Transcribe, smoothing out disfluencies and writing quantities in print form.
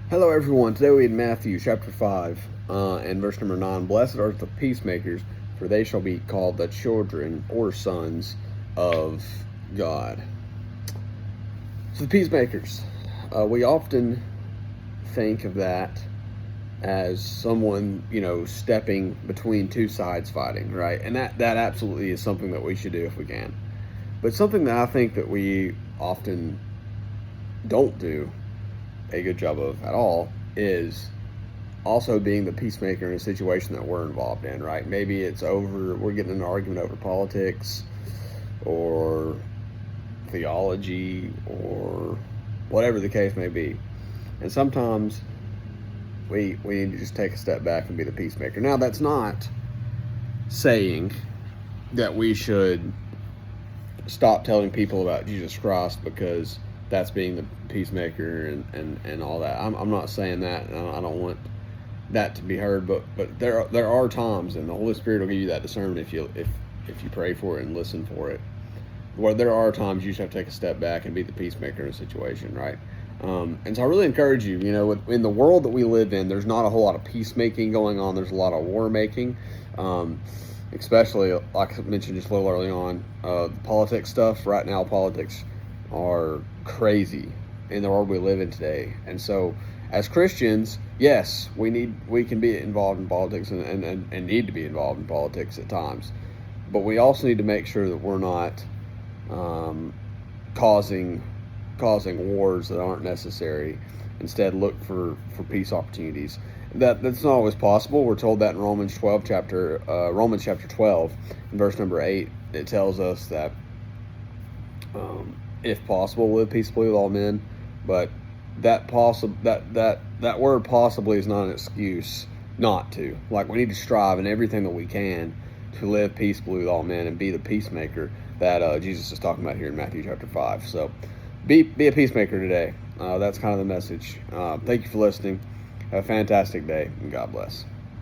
Hello, everyone. Today we in Matthew chapter 5 and verse number 9. Blessed are the peacemakers, for they shall be called the children or sons of God. So, the peacemakers, we often think of that as someone, stepping between two sides fighting, right? And that absolutely is something that we should do if we can. But something that I think that we often don't do a good job of at all is also being the peacemaker in a situation that we're involved in, right? Maybe we're getting in an argument over politics or theology or whatever the case may be. And sometimes we need to just take a step back and be the peacemaker. Now, that's not saying that we should stop telling people about Jesus Christ because that's being the peacemaker and all that. I'm not saying that, and I don't want that to be heard. But there are times, and the Holy Spirit will give you that discernment if you pray for it and listen for it. Where there are times you just have to take a step back and be the peacemaker in a situation, right? And so I really encourage you. In the world that we live in, there's not a whole lot of peacemaking going on. There's a lot of war making. Especially, like I mentioned just a little early on, the politics stuff. Right now, politics are crazy in the world we live in today. And so, as Christians, yes, we can be involved in politics and need to be involved in politics at times. But we also need to make sure that we're not causing wars that aren't necessary. Instead, look for peace opportunities. That's not always possible. We're told that in Romans chapter 12, in verse number 8. It tells us that if possible, live peaceably with all men. But that word possibly is not an excuse not to. Like, we need to strive in everything that we can to live peaceably with all men and be the peacemaker that Jesus is talking about here in Matthew chapter 5. So be a peacemaker today. That's kind of the message. Thank you for listening. Have a fantastic day, and God bless.